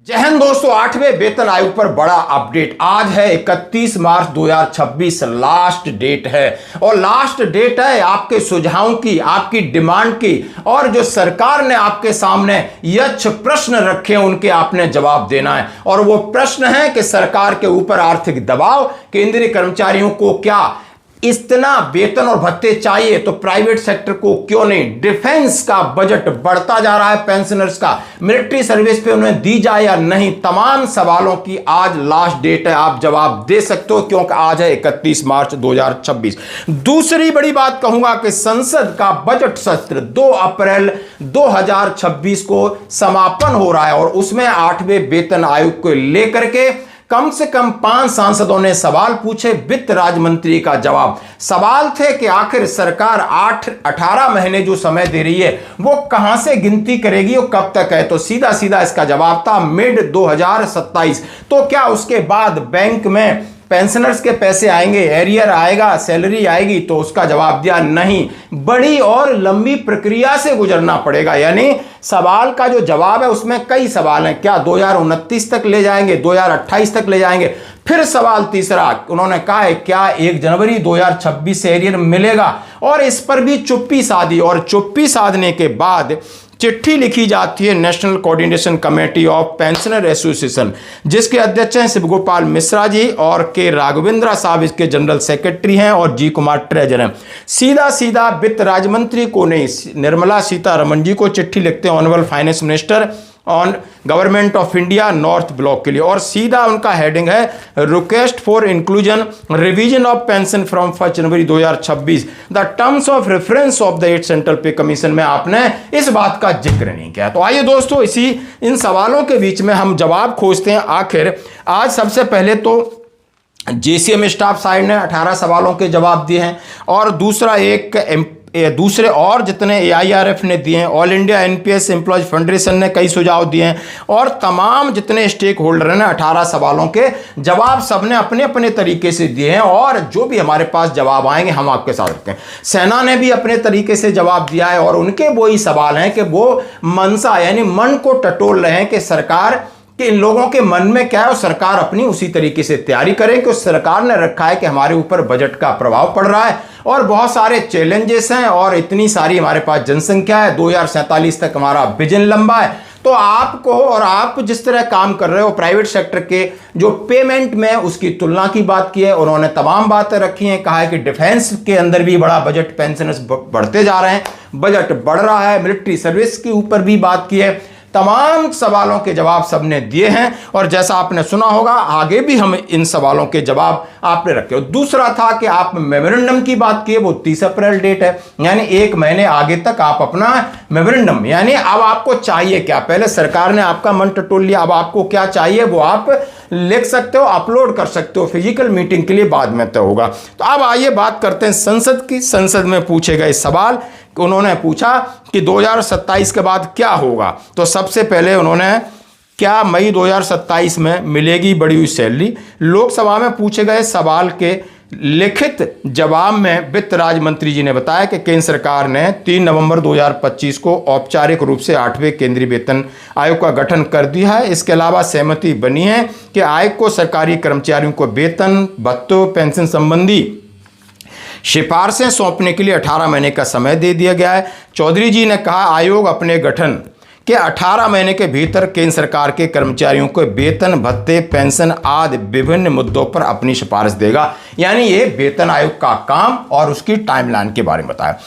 जय हिंद दोस्तों, 8वें वेतन आयोग पर बड़ा अपडेट। आज है 31 मार्च 2026, लास्ट डेट है। और लास्ट डेट है आपके सुझावों की, आपकी डिमांड की, और जो सरकार ने आपके सामने यक्ष प्रश्न रखे उनके आपने जवाब देना है। और वो प्रश्न है कि सरकार के ऊपर आर्थिक दबाव, केंद्रीय कर्मचारियों को क्या इतना वेतन और भत्ते चाहिए तो प्राइवेट सेक्टर को क्यों नहीं, डिफेंस का बजट बढ़ता जा रहा है, पेंशनर्स का मिलिट्री सर्विस पे उन्हें दी जाए या नहीं, तमाम सवालों की आज लास्ट डेट है। आप जवाब दे सकते हो क्योंकि आज है 31 मार्च 2026। दूसरी बड़ी बात कहूंगा कि संसद का बजट सत्र 2 अप्रैल 2026 को समापन हो रहा है और उसमें 8वें वेतन आयोग को लेकर के कम से कम 5 सांसदों ने सवाल पूछे। वित्त राज्य मंत्री का जवाब सवाल थे कि आखिर सरकार 18 महीने जो समय दे रही है वो कहां से गिनती करेगी और कब तक है। तो सीधा सीधा इसका जवाब था मिड 2027। तो क्या उसके बाद बैंक में पेंशनर्स के पैसे आएंगे, एरियर आएगा, सैलरी आएगी? तो उसका जवाब दिया नहीं, बड़ी और लंबी प्रक्रिया से गुजरना पड़ेगा। यानी सवाल का जो जवाब है उसमें कई सवाल हैं। क्या 2029 तक ले जाएंगे, 2028 तक ले जाएंगे? फिर सवाल तीसरा उन्होंने कहा है क्या 1 जनवरी 2026 से एरियर मिलेगा? और इस पर भी चुप्पी साधी, और चुप्पी साधने के बाद चिट्ठी लिखी जाती है national coordination committee of pensioner association, जिसके अध्यक्ष हैं शिव गोपाल मिश्रा जी और के राघवेंद्र साहब इसके जनरल सेक्रेटरी हैं और जी कुमार ट्रेजर हैं। सीधा सीधा वित्त राज्य मंत्री को नहीं, निर्मला सीतारमण जी को चिट्ठी लिखते हैं, honourable finance minister on government of India north block के लिए। और सीधा उनका हेडिंग है request for inclusion revision of pension from 1 January 2026 the terms of reference of the 8 central पे कमीशन में आपने इस बात का जिक्र नहीं किया। तो आइए दोस्तों, इन सवालों के बीच में हम जवाब खोजते हैं। आखिर आज सबसे पहले तो जेसीएम स्टाफ साइड ने 18 सवालों के जवाब दिए हैं और दूसरे और जितने AIRF ने दिए हैं, all India NPS employees federation ने कई सुझाव दिए हैं और तमाम जितने स्टेक होल्डर हैं 18 सवालों के जवाब सबने अपने अपने तरीके से दिए हैं। और जो भी हमारे पास जवाब आएंगे हम आपके साथ रखते हैं। सेना ने भी अपने तरीके से जवाब दिया है और उनके वही सवाल हैं कि वो मनसा यानी मन को टटोल रहे हैं कि सरकार कि इन लोगों के मन में क्या है और सरकार अपनी उसी तरीके से तैयारी करे कि सरकार ने रखा है कि हमारे ऊपर बजट का प्रभाव पड़ रहा है और बहुत सारे चैलेंजेस हैं और इतनी सारी हमारे पास जनसंख्या है, 2047 तक हमारा विजन लंबा है। तो आपको और आप जिस तरह काम कर रहे हो प्राइवेट सेक्टर के जो पेमेंट में उसकी तुलना की बात की है। उन्होंने तमाम बातें रखी हैं, कहा है कि डिफेंस के अंदर भी बड़ा बजट, पेंशनर्स बढ़ते जा रहे हैं, बजट बढ़ रहा है, मिलिट्री सर्विस के ऊपर भी बात की है। तमाम सवालों के जवाब सबने दिए हैं और जैसा आपने सुना होगा आगे भी हम इन सवालों के जवाब आपने रखे हो। दूसरा था कि आप मेमोरेंडम की बात की, वो 30 अप्रैल डेट है, यानी 1 महीने आगे तक आप अपना मेमोरेंडम, यानी अब आपको चाहिए क्या। पहले सरकार ने आपका मन टटोल लिया, अब आपको क्या चाहिए वो आप लिख सकते हो, अपलोड कर सकते हो, फिजिकल मीटिंग के लिए बाद में तय होगा। तो अब आइए बात करते हैं संसद की। संसद में पूछे गए सवाल, उन्होंने पूछा कि 2027 के बाद क्या होगा। तो सबसे पहले उन्होंने क्या मई 2027 में मिलेगी बढ़ी हुई सैलरी। लोकसभा में पूछे गए सवाल के लिखित जवाब में वित्त राज्य मंत्री जी ने बताया कि केंद्र सरकार ने 3 नवंबर 2025 को औपचारिक रूप से 8वें केंद्रीय वेतन आयोग का गठन कर दिया है। इसके अलावा सहमति बनी है कि आयोग को सरकारी कर्मचारियों को वेतन, भत्तों, पेंशन संबंधी सिफारिशें सौंपने के लिए 18 महीने का समय दे दिया गया है। चौधरी जी ने कहा आयोग अपने गठन के 18 महीने के भीतर केंद्र सरकार के कर्मचारियों को वेतन, भत्ते, पेंशन आदि विभिन्न मुद्दों पर अपनी सिफारिश देगा। यानी ये वेतन आयोग का काम और उसकी टाइमलाइन के बारे में बताया।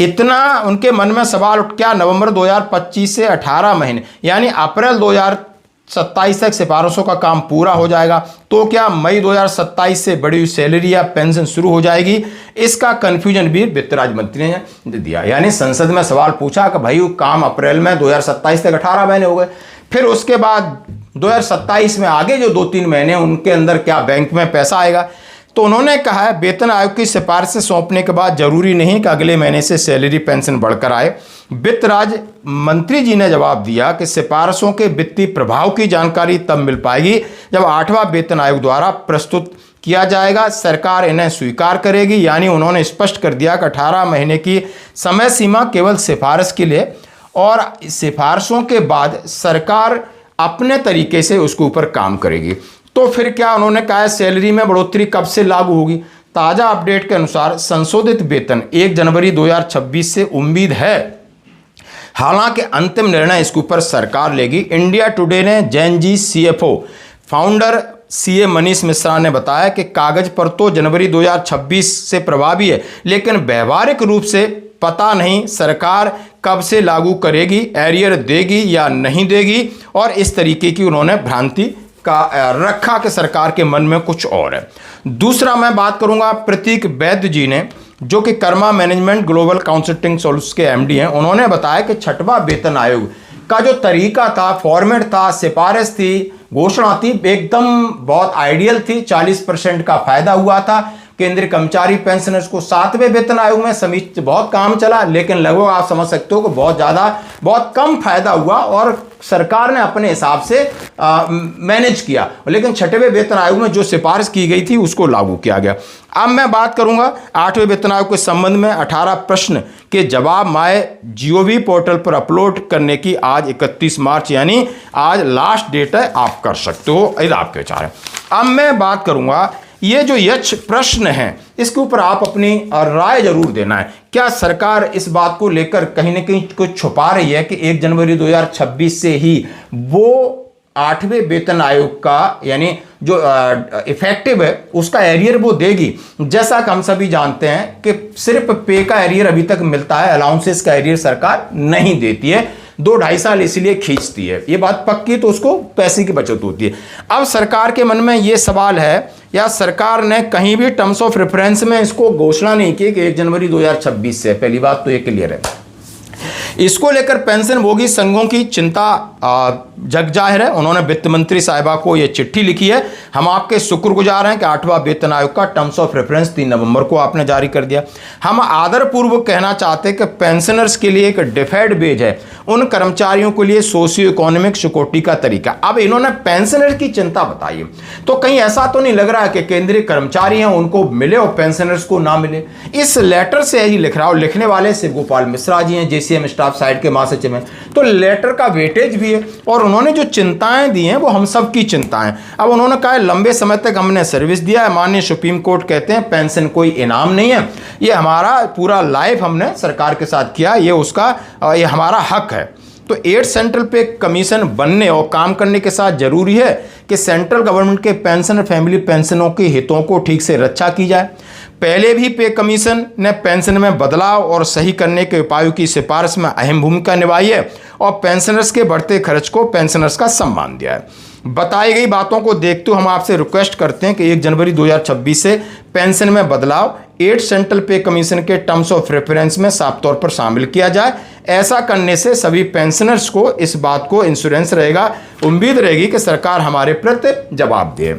इतना उनके मन में सवाल उठ क्या नवंबर 2025 से 18 महीने यानी अप्रैल 2027 तक सिफारिशों का काम पूरा हो जाएगा। तो क्या मई 2027 से बढ़ी हुई सैलरी या पेंशन शुरू हो जाएगी? इसका कंफ्यूजन भी वित्त राज्य मंत्री ने दिया। यानी संसद में सवाल पूछा कि भाई काम अप्रैल में 2027 तक 18 महीने हो गए, फिर उसके बाद 2027 में आगे जो 2-3 महीने उनके अंदर क्या बैंक में पैसा आएगा? तो उन्होंने कहा है वेतन आयोग की सिफारिश सौंपने के बाद जरूरी नहीं कि अगले महीने से सैलरी पेंशन बढ़कर आए। वित्त राज्य मंत्री जी ने जवाब दिया कि सिफारिशों के वित्तीय प्रभाव की जानकारी तब मिल पाएगी जब 8वां वेतन आयोग द्वारा प्रस्तुत किया जाएगा, सरकार इन्हें स्वीकार करेगी। यानी उन्होंने स्पष्ट कर दिया कि 18 महीने की समय सीमा केवल सिफारिश के लिए और सिफारिशों के बाद सरकार अपने तरीके से उसके ऊपर काम करेगी। तो फिर क्या उन्होंने कहा है सैलरी में बढ़ोतरी कब से लागू होगी? ताजा अपडेट के अनुसार संशोधित वेतन 1 जनवरी 2026 से उम्मीद है, हालांकि अंतिम निर्णय इसके ऊपर सरकार लेगी। इंडिया टुडे ने Jain ji CFO founder CA Manish Mishra ने बताया कि कागज पर तो जनवरी 2026 से प्रभावी है, लेकिन व्यवहारिक रूप से पता नहीं सरकार कब से लागू करेगी, एरियर देगी या नहीं देगी, और इस तरीके की उन्होंने भ्रांति का रखा कि सरकार के मन में कुछ और है। दूसरा मैं बात करूंगा प्रतीक वैद्य जी ने, जो कि कर्मा मैनेजमेंट ग्लोबल काउंसल्टिंग सॉल्यूशंस के MD हैं। उन्होंने बताया कि 6वां वेतन आयोग का जो तरीका था, फॉर्मेट था, सिफारिश थी, घोषणा थी, एकदम बहुत आइडियल थी। 40% का फायदा हुआ था केंद्रीय कर्मचारी पेंशनर्स को। 7वें वेतन आयोग में समीक्षा बहुत काम चला, लेकिन लगभग आप समझ सकते हो कि बहुत कम फायदा हुआ और सरकार ने अपने हिसाब से मैनेज किया। लेकिन 6वें वेतन आयोग में जो सिफारिश की गई थी उसको लागू किया गया। अब मैं बात करूंगा 8वें वेतन आयोग के संबंध में। 18 प्रश्न के जवाब MyGov पोर्टल पर अपलोड करने की आज 31 मार्च यानी आज लास्ट डेट है, आप कर सकते हो, यदि आपके विचार है। अब मैं बात करूंगा ये जो यक्ष प्रश्न है इसके ऊपर आप अपनी राय जरूर देना है। क्या सरकार इस बात को लेकर कहीं ना कहीं कुछ छुपा रही है कि 1 जनवरी 2026 से ही वो 8वें वेतन आयोग का यानी जो इफेक्टिव है उसका एरियर वो देगी? जैसा कि हम सभी जानते हैं कि सिर्फ पे का एरियर अभी तक मिलता है, अलाउंसेस का एरियर सरकार नहीं देती है। 2-2.5 साल इसलिए खींचती है, ये बात पक्की, तो उसको पैसे की बचत होती है। अब सरकार के मन में ये सवाल है, या सरकार ने कहीं भी टर्म्स ऑफ रेफरेंस में इसको घोषणा नहीं की कि 1 जनवरी 2026 से, पहली बात तो ये क्लियर है। इसको लेकर पेंशनभोगी संघों की चिंता जग जाहिर है। उन्होंने वित्त मंत्री साहिबा को यह चिट्ठी लिखी है। हम आपके शुक्रगुजार हैं कि 8वां वेतन आयोग का टर्म्स ऑफ रेफरेंस 3 नवंबर को आपने जारी कर दिया। हम आदरपूर्वक कहना चाहते हैं कि पेंशनर्स के लिए एक डिफर्ड वेज है, उन कर्मचारियों के लिए सोशियो इकोनॉमिक सिक्योरिटी का तरीका। अब इन्होंने पेंशनर की चिंता बताई, तो कहीं ऐसा तो नहीं लग रहा है कि केंद्रीय कर्मचारी हैं उनको मिले और पेंशनर्स को ना मिले? इस लेटर से यही लिख रहा हूं, लिखने वाले शिव गोपाल मिश्रा जी हैं, JCM स्टाफ साइड के महासचिव हैं, तो लेटर का वेटेज भी है और उन्होंने जो चिंताएं दी हैं वो हम सब की चिंताएं। अब उन्होंने कहा लंबे समय तक हमने सर्विस दिया है, माननीय सुप्रीम कोर्ट कहते हैं पेंशन कोई इनाम नहीं है, ये हमारा पूरा लाइफ हमने सरकार के साथ किया, ये हमारा हक है। तो 8 सेंट्रल पे कमीशन बनने और काम करने के साथ जरूरी है कि सेंट्रल गवर्नमेंट के पेंशन और फैमिली पेंशनों के हितों को ठीक से रक्षा की जाए। पहले भी पे कमीशन ने पेंशन में बदलाव और सही करने के उपायों की सिफारिश में अहम भूमिका निभाई है और पेंशनर्स के बढ़ते खर्च को पेंशनर्स का सम्मान दिया है। बताई गई बातों को देखते हुए हम आपसे रिक्वेस्ट करते हैं कि 1 जनवरी 2026 से पेंशन में बदलाव 8 सेंट्रल पे कमीशन के टर्म्स ऑफ रेफरेंस में साफ तौर पर शामिल किया जाए। ऐसा करने से सभी पेंशनर्स को इस बात को इंश्योरेंस रहेगा, उम्मीद रहेगी कि सरकार हमारे प्रति जवाब दे।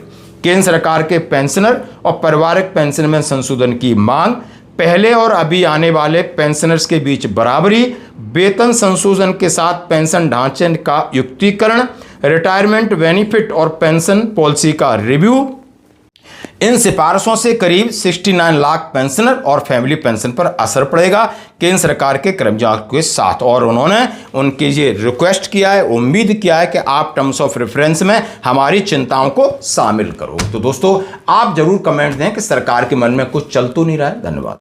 केंद्र सरकार के पेंशनर और पारिवारिक पेंशन में संशोधन की मांग, पहले और अभी आने वाले पेंशनर्स के बीच बराबरी, वेतन संशोधन के साथ पेंशन ढांचे का युक्तिकरण, रिटायरमेंट बेनिफिट और पेंशन पॉलिसी का रिव्यू। इन सिफारिशों से करीब 69 लाख पेंशनर और फैमिली पेंशन पर असर पड़ेगा केंद्र सरकार के कर्मचारियों के साथ। और उन्होंने उनके ये रिक्वेस्ट किया है, उम्मीद किया है कि आप टर्म्स ऑफ रेफरेंस में हमारी चिंताओं को शामिल करो। तो दोस्तों आप जरूर कमेंट दें कि सरकार के मन में कुछ चल तो नहीं रहा है। धन्यवाद।